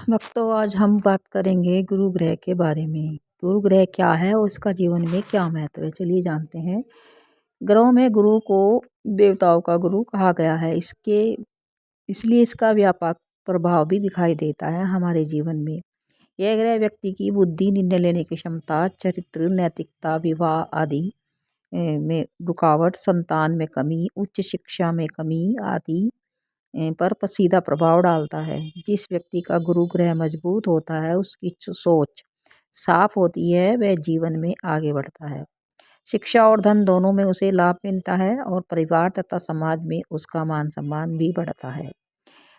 भक्तों, आज हम बात करेंगे गुरु ग्रह के बारे में। गुरु ग्रह क्या है और इसका जीवन में क्या महत्व है, चलिए जानते हैं। ग्रहों में गुरु को देवताओं का गुरु कहा गया है। इसलिए इसका व्यापक प्रभाव भी दिखाई देता है हमारे जीवन में। यह ग्रह व्यक्ति की बुद्धि, निर्णय लेने की क्षमता, चरित्र, नैतिकता, विवाह आदि में रुकावट, संतान में कमी, उच्च शिक्षा में कमी आदि पर सीधा प्रभाव डालता है। जिस व्यक्ति का गुरु ग्रह मजबूत होता है, उसकी सोच साफ होती है, वह जीवन में आगे बढ़ता है। शिक्षा और धन दोनों में उसे लाभ मिलता है और परिवार तथा समाज में उसका मान सम्मान भी बढ़ता है।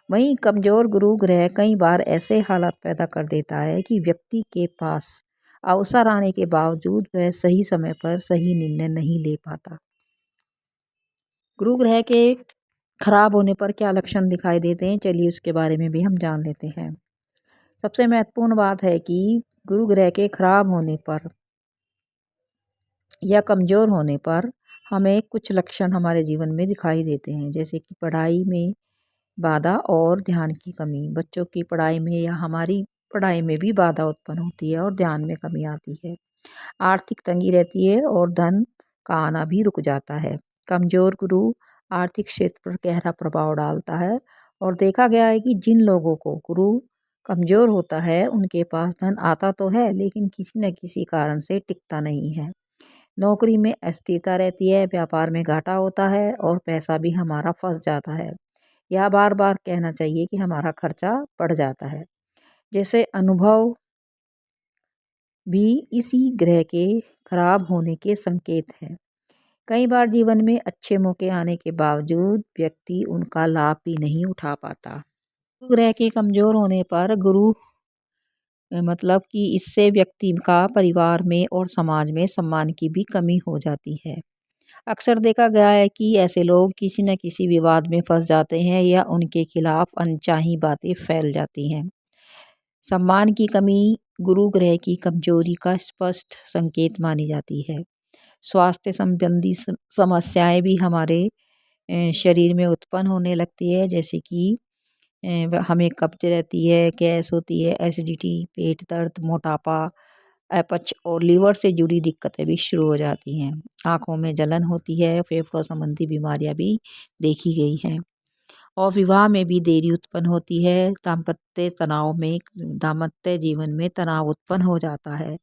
वहीं कमजोर गुरु ग्रह कई बार ऐसे हालात पैदा कर देता है कि व्यक्ति के पास अवसर आने के बावजूद वह सही समय पर सही निर्णय नहीं ले पाता। गुरु ग्रह के खराब होने पर क्या लक्षण दिखाई देते हैं, चलिए उसके बारे में भी हम जान लेते हैं। सबसे महत्वपूर्ण बात है कि गुरु ग्रह के खराब होने पर या कमजोर होने पर हमें कुछ लक्षण हमारे जीवन में दिखाई देते हैं, जैसे कि पढ़ाई में बाधा और ध्यान की कमी। बच्चों की पढ़ाई में या हमारी पढ़ाई में भी बाधा उत्पन्न होती है और ध्यान में कमी आती है। आर्थिक तंगी रहती है और धन का आना भी रुक जाता है। कमजोर गुरु आर्थिक क्षेत्र पर गहरा प्रभाव डालता है और देखा गया है कि जिन लोगों को गुरु कमजोर होता है, उनके पास धन आता तो है लेकिन किसी न किसी कारण से टिकता नहीं है। नौकरी में अस्थिरता रहती है, व्यापार में घाटा होता है और पैसा भी हमारा फंस जाता है। या बार बार कहना चाहिए कि हमारा खर्चा बढ़ जाता है। जैसे अनुभव भी इसी ग्रह के खराब होने के संकेत हैं। कई बार जीवन में अच्छे मौके आने के बावजूद व्यक्ति उनका लाभ भी नहीं उठा पाता। ग्रह के कमजोर होने पर गुरु मतलब कि इससे व्यक्ति का परिवार में और समाज में सम्मान की भी कमी हो जाती है। अक्सर देखा गया है कि ऐसे लोग किसी न किसी विवाद में फंस जाते हैं या उनके खिलाफ अनचाही बातें फैल जाती हैं। सम्मान की कमी गुरु ग्रह की कमजोरी का स्पष्ट संकेत मानी जाती है। स्वास्थ्य संबंधी समस्याएं भी हमारे शरीर में उत्पन्न होने लगती है, जैसे कि हमें कब्ज रहती है, गैस होती है, एसिडिटी, पेट दर्द, मोटापा, अपच और लीवर से जुड़ी दिक्कतें भी शुरू हो जाती हैं। आँखों में जलन होती है, फेफड़ों संबंधी बीमारियां भी देखी गई हैं और विवाह में भी देरी उत्पन्न होती है। दाम्पत्य जीवन में तनाव उत्पन्न हो जाता है।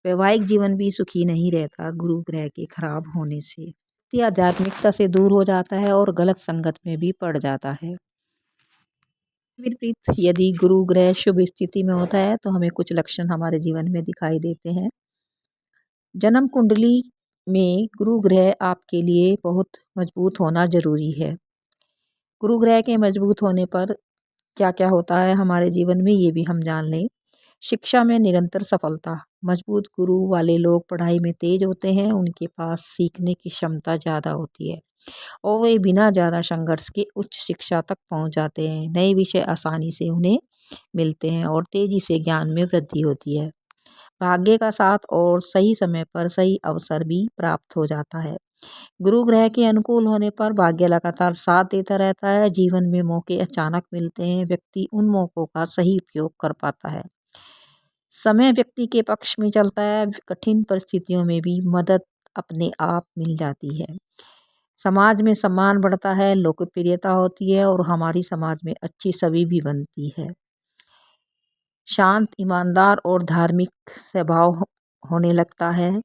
वैवाहिक जीवन भी सुखी नहीं रहता गुरु ग्रह के खराब होने से। व्यक्ति आध्यात्मिकता से दूर हो जाता है और गलत संगत में भी पड़ जाता है। विपरीत यदि गुरु ग्रह शुभ स्थिति में होता है तो हमें कुछ लक्षण हमारे जीवन में दिखाई देते हैं। जन्म कुंडली में गुरु ग्रह आपके लिए बहुत मजबूत होना जरूरी है। गुरु ग्रह के मजबूत होने पर क्या क्या होता है हमारे जीवन में, ये भी हम जान लें। शिक्षा में निरंतर सफलता। मजबूत गुरु वाले लोग पढ़ाई में तेज होते हैं, उनके पास सीखने की क्षमता ज़्यादा होती है और वे बिना ज़्यादा संघर्ष के उच्च शिक्षा तक पहुंच जाते हैं। नए विषय आसानी से उन्हें मिलते हैं और तेजी से ज्ञान में वृद्धि होती है। भाग्य का साथ और सही समय पर सही अवसर भी प्राप्त हो जाता है। गुरु ग्रह के अनुकूल होने पर भाग्य लगातार साथ देता रहता है। जीवन में मौके अचानक मिलते हैं, व्यक्ति उन मौक़ों का सही उपयोग कर पाता है। समय व्यक्ति के पक्ष में चलता है, कठिन परिस्थितियों में भी मदद अपने आप मिल जाती है। समाज में सम्मान बढ़ता है, लोकप्रियता होती है और हमारी समाज में अच्छी छवि भी बनती है। शांत, ईमानदार और धार्मिक स्वभाव होने लगता है।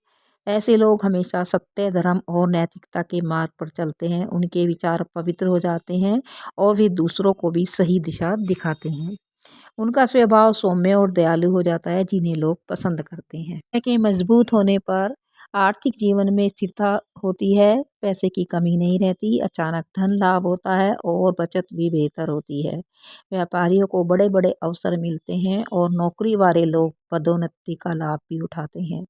ऐसे लोग हमेशा सत्य, धर्म और नैतिकता के मार्ग पर चलते हैं। उनके विचार पवित्र हो जाते हैं और वे दूसरों को भी सही दिशा दिखाते हैं। उनका स्वभाव सौम्य और दयालु हो जाता है, जिन्हें लोग पसंद करते हैं। के मजबूत होने पर आर्थिक जीवन में स्थिरता होती है, पैसे की कमी नहीं रहती, अचानक धन लाभ होता है और बचत भी बेहतर होती है। व्यापारियों को बड़े बड़े अवसर मिलते हैं और नौकरी वाले लोग पदोन्नति का लाभ भी उठाते हैं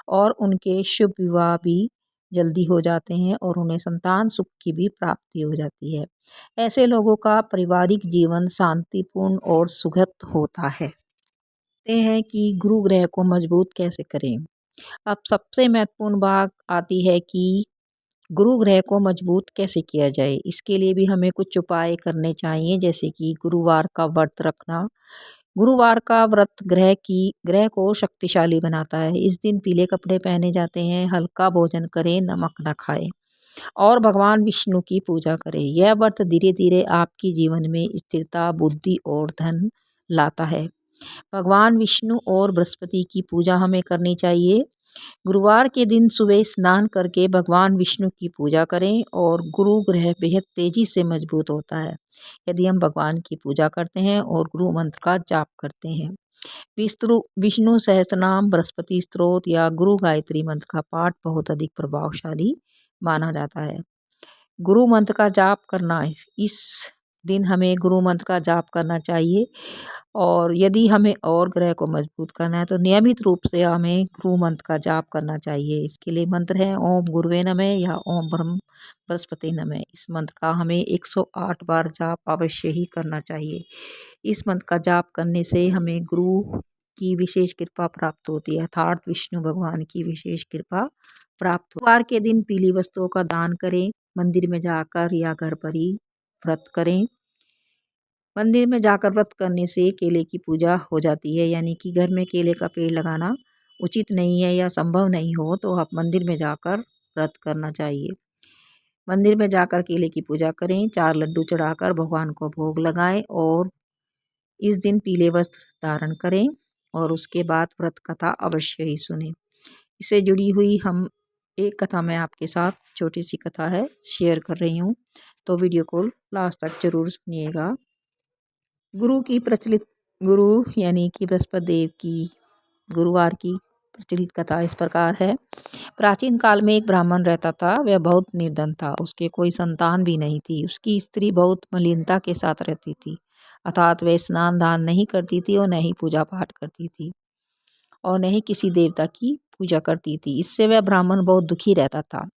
और उनके शुभ विवाह भी जल्दी हो जाते हैं और उन्हें संतान सुख की भी प्राप्ति हो जाती है। ऐसे लोगों का पारिवारिक जीवन शांतिपूर्ण और सुखद होता है। कहते हैं कि गुरु ग्रह को मजबूत कैसे करें। अब सबसे महत्वपूर्ण बात आती है कि गुरु ग्रह को मजबूत कैसे किया जाए। इसके लिए भी हमें कुछ उपाय करने चाहिए, जैसे कि गुरुवार का व्रत रखना, गुरुवार का व्रत ग्रह को शक्तिशाली बनाता है। इस दिन पीले कपड़े पहने जाते हैं, हल्का भोजन करें, नमक न खाएं और भगवान विष्णु की पूजा करें। यह व्रत धीरे धीरे आपकी जीवन में स्थिरता, बुद्धि और धन लाता है। भगवान विष्णु और बृहस्पति की पूजा हमें करनी चाहिए। गुरुवार के दिन सुबह स्नान करके भगवान विष्णु की पूजा करें और गुरु ग्रह बेहद तेजी से मजबूत होता है यदि हम भगवान की पूजा करते हैं और गुरु मंत्र का जाप करते हैं। विष्णु सहस्त्रनाम, बृहस्पति स्तोत्र या गुरु गायत्री मंत्र का पाठ बहुत अधिक प्रभावशाली माना जाता है। गुरु मंत्र का जाप करना, इस दिन हमें गुरु मंत्र का जाप करना चाहिए। और यदि हमें और ग्रह को मजबूत करना है तो नियमित रूप से हमें गुरु मंत्र का जाप करना चाहिए। इसके लिए मंत्र है ओम गुरुवे नमः या ओम ब्रह्म बृहस्पति नमः। इस मंत्र का हमें 108 बार जाप अवश्य ही करना चाहिए। इस मंत्र का जाप करने से हमें गुरु की विशेष कृपा प्राप्त होती है, अर्थात विष्णु भगवान की विशेष कृपा प्राप्त हो। गुरुवार के दिन पीली वस्तुओं का दान करें, मंदिर में जाकर या घर पर ही व्रत करें। मंदिर में जाकर व्रत करने से केले की पूजा हो जाती है, यानी कि घर में केले का पेड़ लगाना उचित नहीं है या संभव नहीं हो तो आप मंदिर में जाकर व्रत करना चाहिए। मंदिर में जाकर केले की पूजा करें, 4 लड्डू चढ़ाकर भगवान को भोग लगाएं और इस दिन पीले वस्त्र धारण करें और उसके बाद व्रत कथा अवश्य ही सुनें। इससे जुड़ी हुई हम एक कथा मैं आपके साथ, छोटी सी कथा है, शेयर कर रही हूँ, तो वीडियो को लास्ट तक जरूर सुनिएगा। गुरु यानी कि बृहस्पति देव की गुरुवार की प्रचलित कथा इस प्रकार है। प्राचीन काल में एक ब्राह्मण रहता था। वह बहुत निर्धन था, उसके कोई संतान भी नहीं थी। उसकी स्त्री बहुत मलिनता के साथ रहती थी, अर्थात वह स्नान दान नहीं करती थी और न ही पूजा पाठ करती थी और न ही किसी देवता की पूजा करती थी। इससे वह ब्राह्मण बहुत दुखी रहता था।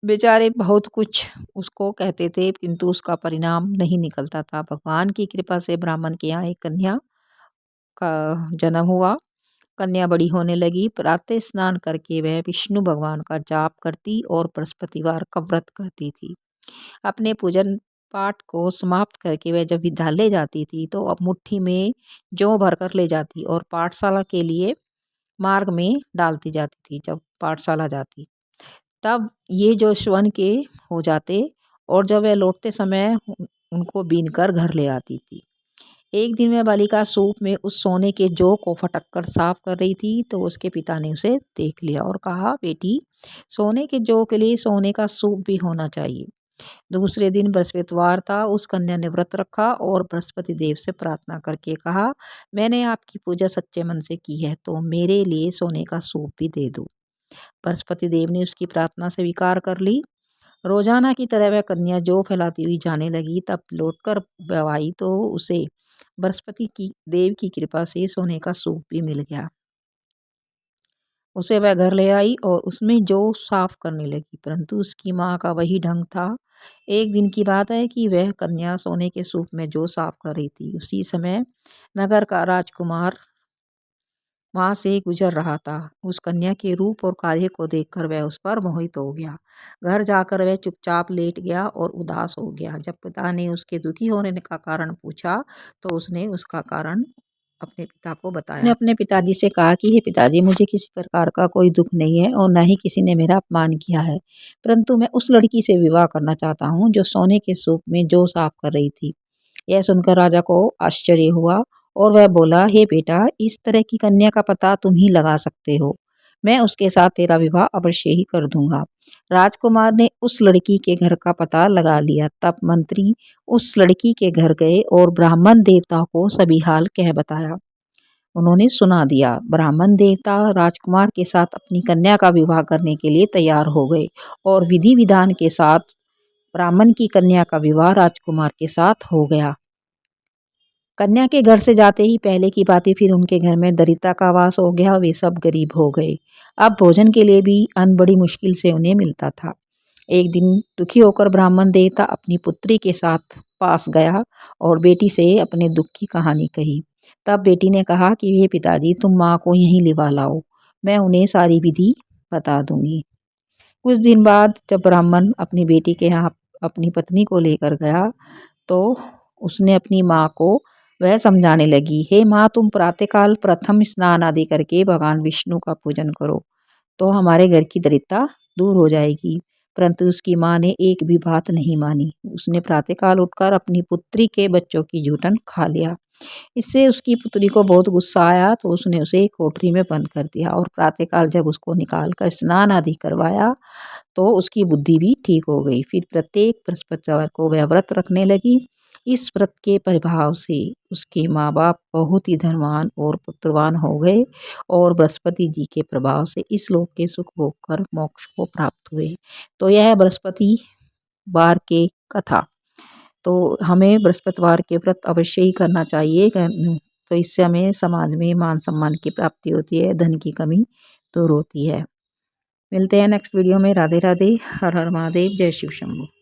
बेचारे बहुत कुछ उसको कहते थे किंतु उसका परिणाम नहीं निकलता था। भगवान की कृपा से ब्राह्मण के यहाँ एक कन्या का जन्म हुआ। कन्या बड़ी होने लगी। प्रातः स्नान करके वह विष्णु भगवान का जाप करती और बृहस्पतिवार का व्रत करती थी। अपने पूजन पाठ को समाप्त करके वह जब विद्यालय जाती थी तो अब मुट्ठी में जौ भरकर ले जाती और पाठशाला के लिए मार्ग में डालती जाती थी। जब पाठशाला जाती तब ये जो स्वर्ण के हो जाते और जब वह लौटते समय उनको बीनकर घर ले आती थी। एक दिन वह बालिका सूप में उस सोने के जौ को फटक कर साफ कर रही थी तो उसके पिता ने उसे देख लिया और कहा, बेटी, सोने के जौ के लिए सोने का सूप भी होना चाहिए। दूसरे दिन बृहस्पतिवार था। उस कन्या ने व्रत रखा और बृहस्पति देव से प्रार्थना करके कहा, मैंने आपकी पूजा सच्चे मन से की है तो मेरे लिए सोने का सूप भी दे दो। बृहस्पति देव ने उसकी प्रार्थना स्वीकार कर ली। रोजाना की तरह वह कन्या जौ फैलाती हुई जाने लगी। तब लौटकर वह आई तो उसे बृहस्पति की देव की कृपा से सोने का सूप भी मिल गया। उसे वह घर ले आई और उसमें जौ साफ करने लगी, परंतु उसकी माँ का वही ढंग था। एक दिन की बात है कि वह कन्या सोने के सूप में जौ साफ कर रही थी। उसी समय नगर का राजकुमार वहां से गुजर रहा था। उस कन्या के रूप और कार्य को देखकर वह उस पर मोहित हो गया। घर जाकर वह चुपचाप लेट गया और उदास हो गया। जब पिता ने उसके दुखी होने का कारण पूछा तो उसने उसका कारण अपने पिता को बताया। उसने अपने पिताजी से कहा कि हे पिताजी, मुझे किसी प्रकार का कोई दुख नहीं है और न ही किसी ने मेरा अपमान किया है, परंतु मैं उस लड़की से विवाह करना चाहता हूँ जो सोने के सूप में जौ साफ कर रही थी। यह सुनकर राजा को आश्चर्य हुआ और वह बोला, हे बेटा, इस तरह की कन्या का पता तुम ही लगा सकते हो। मैं उसके साथ तेरा विवाह अवश्य ही कर दूंगा। राजकुमार ने उस लड़की के घर का पता लगा लिया। तब मंत्री उस लड़की के घर गए और ब्राह्मण देवता को सभी हाल कह बताया। उन्होंने सुना दिया। ब्राह्मण देवता राजकुमार के साथ अपनी कन्या का विवाह करने के लिए तैयार हो गए और विधि विधान के साथ ब्राह्मण की कन्या का विवाह राजकुमार के साथ हो गया। कन्या के घर से जाते ही पहले की बातें फिर उनके घर में दरिद्रता का वास हो गया। वे सब गरीब हो गए। अब भोजन के लिए भी अन्न बड़ी मुश्किल से उन्हें मिलता था। एक दिन दुखी होकर ब्राह्मण देवता अपनी पुत्री के साथ पास गया और बेटी से अपने दुख की कहानी कही। तब बेटी ने कहा कि हे पिताजी, तुम माँ को यहीं लिवा लाओ, मैं उन्हें सारी विधि बता दूंगी। कुछ दिन बाद जब ब्राह्मण अपनी बेटी के यहाँ अपनी पत्नी को लेकर गया तो उसने अपनी माँ को वह समझाने लगी, हे माँ, तुम प्रातःकाल प्रथम स्नान आदि करके भगवान विष्णु का पूजन करो तो हमारे घर की दरिद्रता दूर हो जाएगी। परंतु उसकी माँ ने एक भी बात नहीं मानी। उसने प्रातःकाल उठकर अपनी पुत्री के बच्चों की जूठन खा लिया। इससे उसकी पुत्री को बहुत गुस्सा आया तो उसने उसे एक कोठरी में बंद कर दिया और प्रातःकाल जब उसको निकाल कर स्नान आदि करवाया तो उसकी बुद्धि भी ठीक हो गई। फिर प्रत्येक बृहस्पतिवार को वह व्रत रखने लगी। इस व्रत के प्रभाव से उसके माँ बाप बहुत ही धनवान और पुत्रवान हो गए और बृहस्पति जी के प्रभाव से इस लोक के सुख भोग कर मोक्ष को प्राप्त हुए। तो यह बृहस्पति वार के कथा। तो हमें बृहस्पतिवार के व्रत अवश्य ही करना चाहिए। तो इससे हमें समाज में मान सम्मान की प्राप्ति होती है, धन की कमी दूर होती है। मिलते हैं नेक्स्ट वीडियो में। राधे राधे, हर हर महादेव, जय शिव शंभू।